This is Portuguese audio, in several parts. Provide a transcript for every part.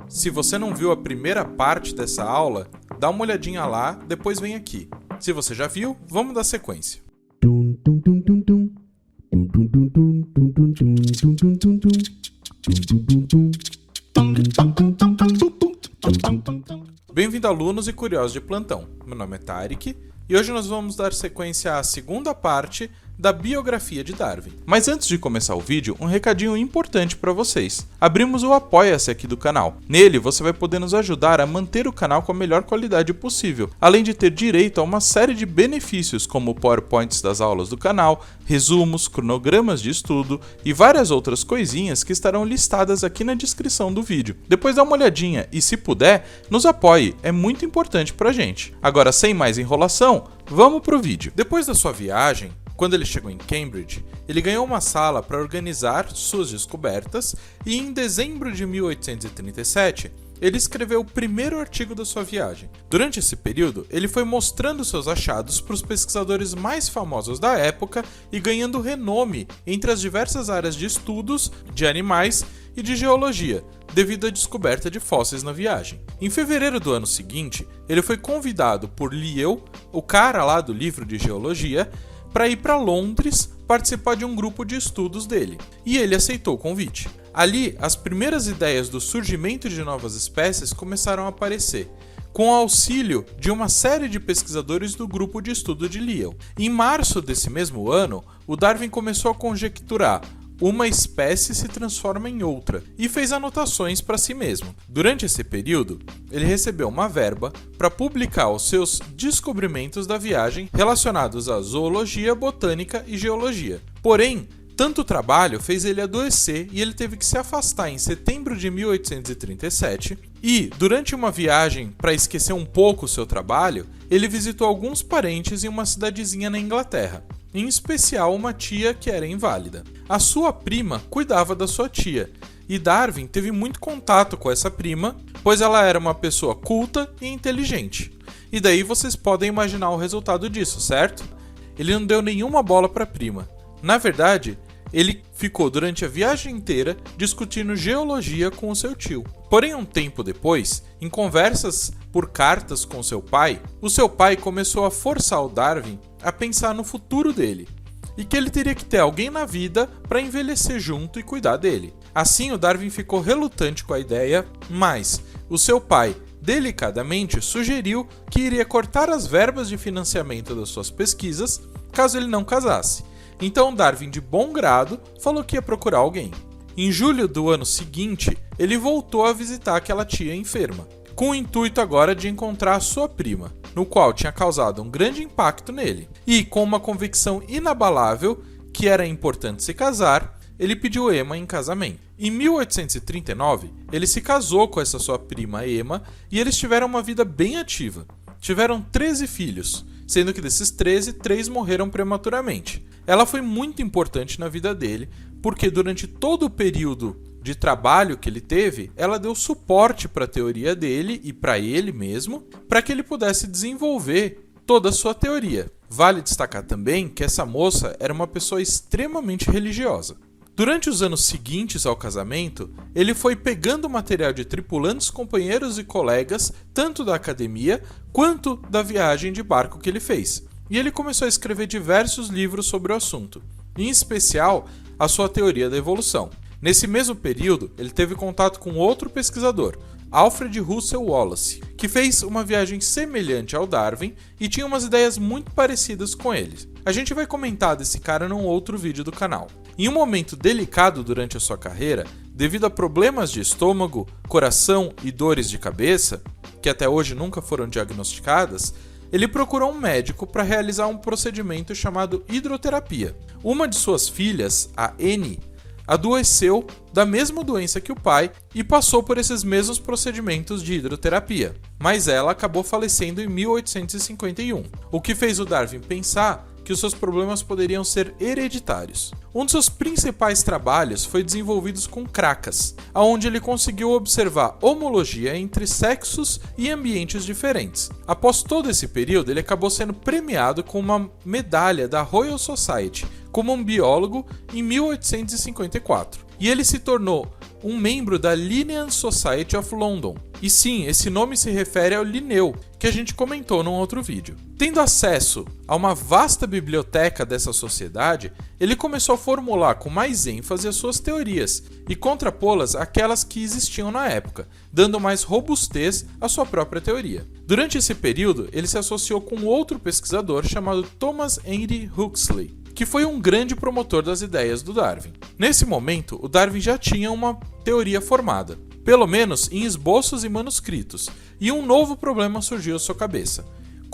Se você não viu a primeira parte dessa aula, dá uma olhadinha lá, depois vem aqui. Se você já viu, vamos dar sequência. Bem-vindo, alunos e curiosos de plantão. Meu nome é Tarek e hoje nós vamos dar sequência à segunda parte da biografia de Darwin. Mas antes de começar o vídeo, um recadinho importante para vocês. Abrimos o Apoia-se aqui do canal. Nele você vai poder nos ajudar a manter o canal com a melhor qualidade possível, além de ter direito a uma série de benefícios como PowerPoints das aulas do canal, resumos, cronogramas de estudo e várias outras coisinhas que estarão listadas aqui na descrição do vídeo. Depois dá uma olhadinha e, se puder, nos apoie, é muito importante pra gente. Agora, sem mais enrolação, vamos pro vídeo. Depois da sua viagem, quando ele chegou em Cambridge, ele ganhou uma sala para organizar suas descobertas e em dezembro de 1837, ele escreveu o primeiro artigo da sua viagem. Durante esse período, ele foi mostrando seus achados para os pesquisadores mais famosos da época e ganhando renome entre as diversas áreas de estudos de animais e de geologia, devido à descoberta de fósseis na viagem. Em fevereiro do ano seguinte, ele foi convidado por Lyell, o cara lá do livro de geologia, para ir para Londres participar de um grupo de estudos dele, e ele aceitou o convite. Ali, as primeiras ideias do surgimento de novas espécies começaram a aparecer, com o auxílio de uma série de pesquisadores do grupo de estudo de Lyell. Em março desse mesmo ano, o Darwin começou a conjecturar: uma espécie se transforma em outra, e fez anotações para si mesmo. Durante esse período, ele recebeu uma verba para publicar os seus descobrimentos da viagem relacionados à zoologia, botânica e geologia. Porém, tanto trabalho fez ele adoecer e ele teve que se afastar em setembro de 1837 e, durante uma viagem para esquecer um pouco o seu trabalho, ele visitou alguns parentes em uma cidadezinha na Inglaterra, em especial uma tia que era inválida. A sua prima cuidava da sua tia, e Darwin teve muito contato com essa prima, pois ela era uma pessoa culta e inteligente. E daí vocês podem imaginar o resultado disso, certo? Ele não deu nenhuma bola para a prima. Na verdade, ele ficou durante a viagem inteira discutindo geologia com o seu tio. Porém, um tempo depois, em conversas por cartas com seu pai, o seu pai começou a forçar o Darwin a pensar no futuro dele, e que ele teria que ter alguém na vida para envelhecer junto e cuidar dele. Assim, o Darwin ficou relutante com a ideia, mas o seu pai delicadamente sugeriu que iria cortar as verbas de financiamento das suas pesquisas caso ele não casasse. Então Darwin, de bom grado, falou que ia procurar alguém. Em julho do ano seguinte, ele voltou a visitar aquela tia enferma, com o intuito agora de encontrar a sua prima, no qual tinha causado um grande impacto nele. E, com uma convicção inabalável que era importante se casar, ele pediu Emma em casamento. Em 1839, ele se casou com essa sua prima Emma e eles tiveram uma vida bem ativa. Tiveram 13 filhos, sendo que desses 13, 3 morreram prematuramente. Ela foi muito importante na vida dele, porque durante todo o período de trabalho que ele teve, ela deu suporte para a teoria dele e para ele mesmo, para que ele pudesse desenvolver toda a sua teoria. Vale destacar também que essa moça era uma pessoa extremamente religiosa. Durante os anos seguintes ao casamento, ele foi pegando material de tripulantes, companheiros e colegas, tanto da academia quanto da viagem de barco que ele fez. E ele começou a escrever diversos livros sobre o assunto, em especial a sua teoria da evolução. Nesse mesmo período, ele teve contato com outro pesquisador, Alfred Russel Wallace, que fez uma viagem semelhante ao Darwin e tinha umas ideias muito parecidas com ele. A gente vai comentar desse cara num outro vídeo do canal. Em um momento delicado durante a sua carreira, devido a problemas de estômago, coração e dores de cabeça, que até hoje nunca foram diagnosticadas, ele procurou um médico para realizar um procedimento chamado hidroterapia. Uma de suas filhas, a Annie, adoeceu da mesma doença que o pai e passou por esses mesmos procedimentos de hidroterapia, mas ela acabou falecendo em 1851, o que fez o Darwin pensar que os seus problemas poderiam ser hereditários. Um de seus principais trabalhos foi desenvolvido com cracas, onde ele conseguiu observar homologia entre sexos e ambientes diferentes. Após todo esse período, ele acabou sendo premiado com uma medalha da Royal Society como um biólogo em 1854. E ele se tornou um membro da Linnean Society of London. E sim, esse nome se refere ao Linneu, que a gente comentou num outro vídeo. Tendo acesso a uma vasta biblioteca dessa sociedade, ele começou a formular com mais ênfase as suas teorias e contrapô-las àquelas que existiam na época, dando mais robustez à sua própria teoria. Durante esse período, ele se associou com outro pesquisador chamado Thomas Henry Huxley, que foi um grande promotor das ideias do Darwin. Nesse momento, o Darwin já tinha uma teoria formada, pelo menos em esboços e manuscritos, e um novo problema surgiu à sua cabeça.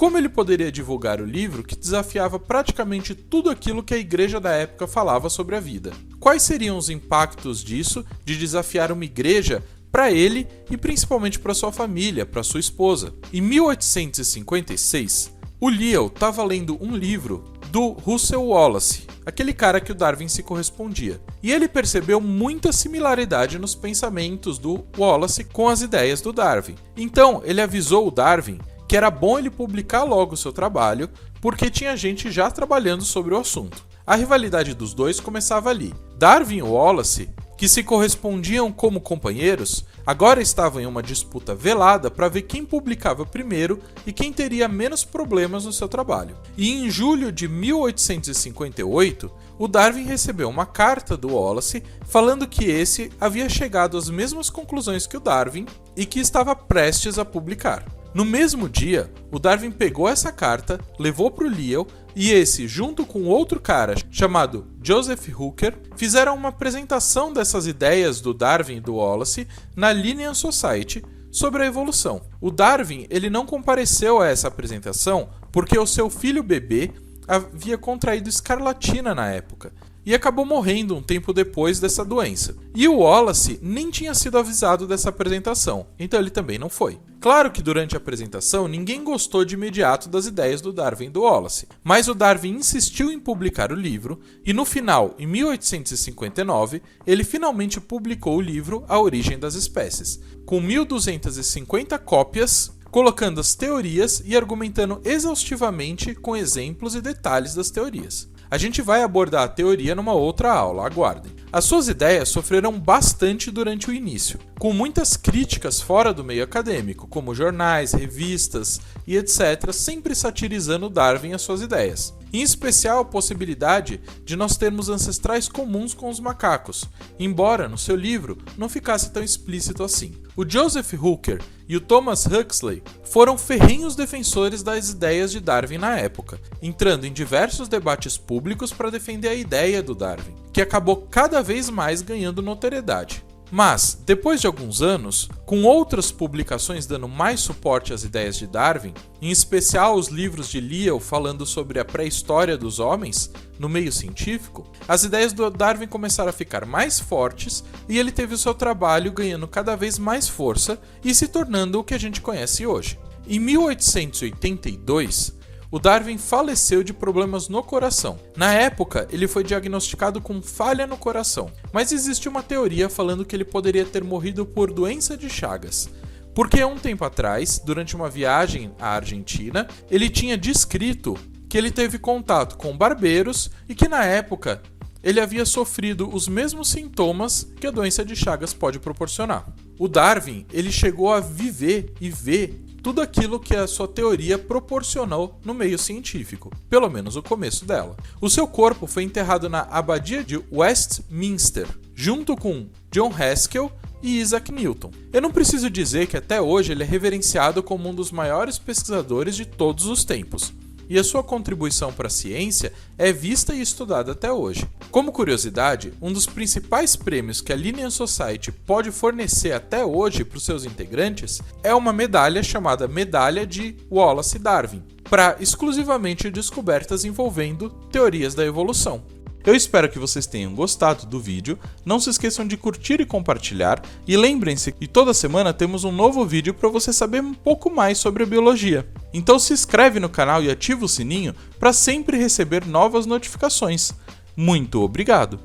Como ele poderia divulgar o livro que desafiava praticamente tudo aquilo que a igreja da época falava sobre a vida? Quais seriam os impactos disso, de desafiar uma igreja, para ele e principalmente para sua família, para sua esposa? Em 1856, o Lyell estava lendo um livro do Russel Wallace, aquele cara que o Darwin se correspondia. E ele percebeu muita similaridade nos pensamentos do Wallace com as ideias do Darwin. Então, ele avisou o Darwin que era bom ele publicar logo o seu trabalho, porque tinha gente já trabalhando sobre o assunto. A rivalidade dos dois começava ali. Darwin e Wallace, que se correspondiam como companheiros, agora estavam em uma disputa velada para ver quem publicava primeiro e quem teria menos problemas no seu trabalho. E em julho de 1858, o Darwin recebeu uma carta do Wallace falando que esse havia chegado às mesmas conclusões que o Darwin e que estava prestes a publicar. No mesmo dia, o Darwin pegou essa carta, levou para o Lyell e esse, junto com outro cara chamado Joseph Hooker, fizeram uma apresentação dessas ideias do Darwin e do Wallace na Linnean Society sobre a evolução. O Darwin ele não compareceu a essa apresentação porque o seu filho bebê havia contraído escarlatina na época e acabou morrendo um tempo depois dessa doença. E o Wallace nem tinha sido avisado dessa apresentação, então ele também não foi. Claro que durante a apresentação ninguém gostou de imediato das ideias do Darwin e do Wallace, mas o Darwin insistiu em publicar o livro e no final, em 1859, ele finalmente publicou o livro A Origem das Espécies, com 1.250 cópias, colocando as teorias e argumentando exaustivamente com exemplos e detalhes das teorias. A gente vai abordar a teoria numa outra aula, aguardem. As suas ideias sofreram bastante durante o início, com muitas críticas fora do meio acadêmico, como jornais, revistas e etc., sempre satirizando Darwin e as suas ideias. Em especial a possibilidade de nós termos ancestrais comuns com os macacos, embora no seu livro não ficasse tão explícito assim. O Joseph Hooker e o Thomas Huxley foram ferrenhos defensores das ideias de Darwin na época, entrando em diversos debates públicos para defender a ideia do Darwin, que acabou cada vez mais ganhando notoriedade. Mas, depois de alguns anos, com outras publicações dando mais suporte às ideias de Darwin, em especial os livros de Lyell falando sobre a pré-história dos homens no meio científico, as ideias do Darwin começaram a ficar mais fortes e ele teve o seu trabalho ganhando cada vez mais força e se tornando o que a gente conhece hoje. Em 1882, o Darwin faleceu de problemas no coração. Na época, ele foi diagnosticado com falha no coração, mas existe uma teoria falando que ele poderia ter morrido por doença de Chagas. Porque um tempo atrás, durante uma viagem à Argentina, ele tinha descrito que ele teve contato com barbeiros e que na época ele havia sofrido os mesmos sintomas que a doença de Chagas pode proporcionar. O Darwin, ele chegou a viver e ver tudo aquilo que a sua teoria proporcionou no meio científico, pelo menos o começo dela. O seu corpo foi enterrado na Abadia de Westminster, junto com John Haskell e Isaac Newton. Eu não preciso dizer que até hoje ele é reverenciado como um dos maiores pesquisadores de todos os tempos, e a sua contribuição para a ciência é vista e estudada até hoje. Como curiosidade, um dos principais prêmios que a Linnean Society pode fornecer até hoje para os seus integrantes é uma medalha chamada Medalha de Wallace Darwin, para exclusivamente descobertas envolvendo teorias da evolução. Eu espero que vocês tenham gostado do vídeo, não se esqueçam de curtir e compartilhar, e lembrem-se que toda semana temos um novo vídeo para você saber um pouco mais sobre a biologia. Então se inscreve no canal e ativa o sininho para sempre receber novas notificações. Muito obrigado!